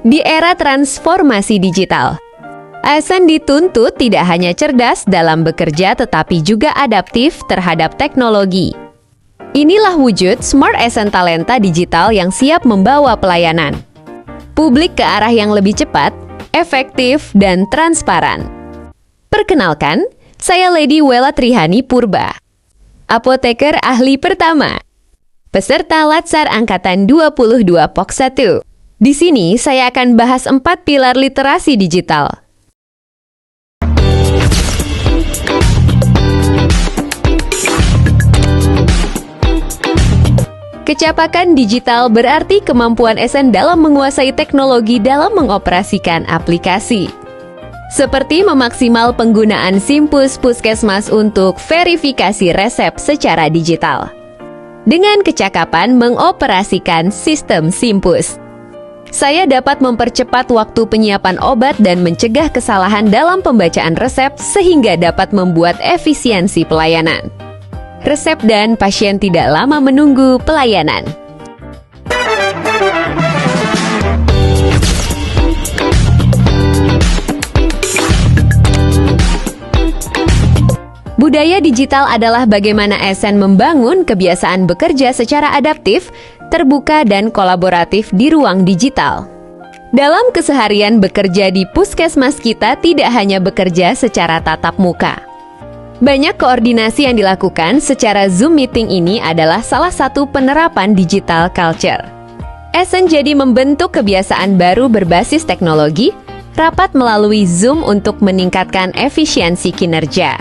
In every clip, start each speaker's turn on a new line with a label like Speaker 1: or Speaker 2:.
Speaker 1: Di era transformasi digital, ASN dituntut tidak hanya cerdas dalam bekerja tetapi juga adaptif terhadap teknologi. Inilah wujud Smart ASN Talenta Digital yang siap membawa pelayanan publik ke arah yang lebih cepat, efektif, dan transparan. Perkenalkan, saya Lady Wela Trihani Purba, apoteker ahli pertama, peserta Latsar Angkatan 22 POK 1. Di sini saya akan bahas 4 pilar literasi digital. Kecapakan digital berarti kemampuan ASN dalam menguasai teknologi dalam mengoperasikan aplikasi. Seperti memaksimal penggunaan Simpus Puskesmas untuk verifikasi resep secara digital. Dengan kecakapan mengoperasikan sistem Simpus, saya dapat mempercepat waktu penyiapan obat dan mencegah kesalahan dalam pembacaan resep sehingga dapat membuat efisiensi pelayanan. Resep dan pasien tidak lama menunggu pelayanan. Budaya digital adalah bagaimana ASN membangun kebiasaan bekerja secara adaptif, terbuka, dan kolaboratif di ruang digital. Dalam keseharian bekerja di puskesmas kita tidak hanya bekerja secara tatap muka. Banyak koordinasi yang dilakukan secara Zoom meeting ini adalah salah satu penerapan digital culture. ASN jadi membentuk kebiasaan baru berbasis teknologi, rapat melalui Zoom untuk meningkatkan efisiensi kinerja.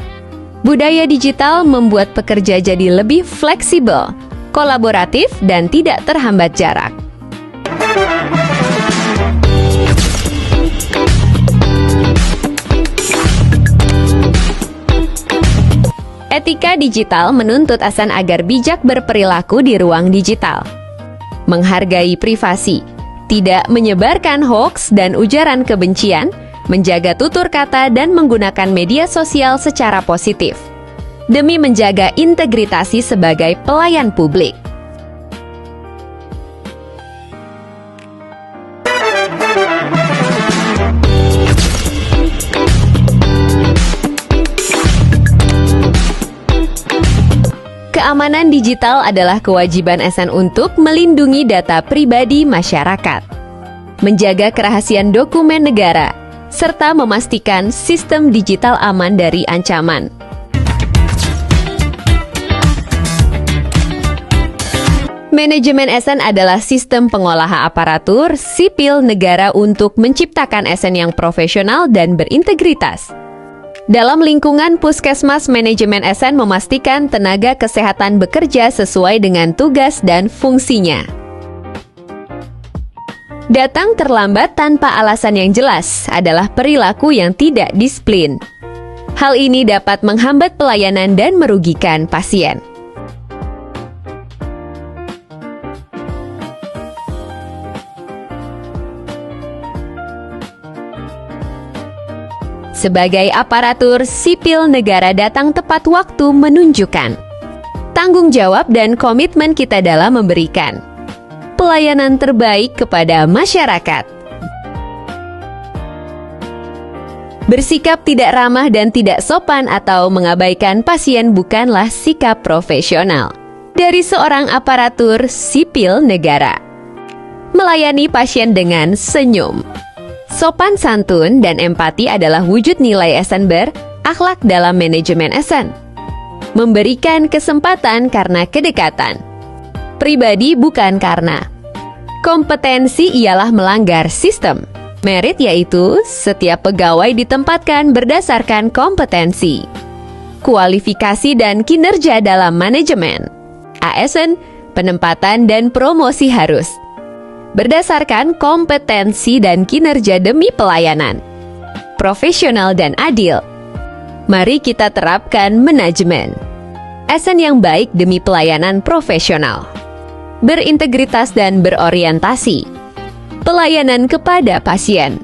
Speaker 1: Budaya digital membuat pekerja jadi lebih fleksibel, kolaboratif, dan tidak terhambat jarak. Etika digital menuntut ASN agar bijak berperilaku di ruang digital, menghargai privasi, tidak menyebarkan hoaks dan ujaran kebencian, menjaga tutur kata dan menggunakan media sosial secara positif, demi menjaga integritas sebagai pelayan publik. Keamanan digital adalah kewajiban ASN untuk melindungi data pribadi masyarakat, menjaga kerahasiaan dokumen negara, serta memastikan sistem digital aman dari ancaman. Manajemen ASN adalah sistem pengolahan aparatur sipil negara untuk menciptakan ASN yang profesional dan berintegritas. Dalam lingkungan puskesmas, manajemen ASN memastikan tenaga kesehatan bekerja sesuai dengan tugas dan fungsinya. Datang terlambat tanpa alasan yang jelas adalah perilaku yang tidak disiplin. Hal ini dapat menghambat pelayanan dan merugikan pasien. Sebagai aparatur sipil negara, datang tepat waktu menunjukkan tanggung jawab dan komitmen kita dalam memberikan pelayanan terbaik kepada masyarakat. Bersikap tidak ramah dan tidak sopan atau mengabaikan pasien bukanlah sikap profesional dari seorang aparatur sipil negara. Melayani pasien dengan senyum, sopan santun, dan empati adalah wujud nilai ASN berakhlak dalam manajemen ASN. Memberikan kesempatan karena kedekatan pribadi, bukan karena kompetensi, ialah melanggar sistem. Merit yaitu setiap pegawai ditempatkan berdasarkan kompetensi, kualifikasi, dan kinerja dalam manajemen. ASN, penempatan dan promosi harus berdasarkan kompetensi dan kinerja demi pelayanan profesional dan adil. Mari kita terapkan manajemen ASN yang baik demi pelayanan profesional, berintegritas, dan berorientasi pelayanan kepada pasien.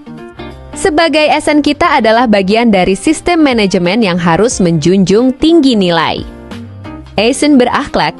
Speaker 1: Sebagai ASN, kita adalah bagian dari sistem manajemen yang harus menjunjung tinggi nilai ASN berakhlak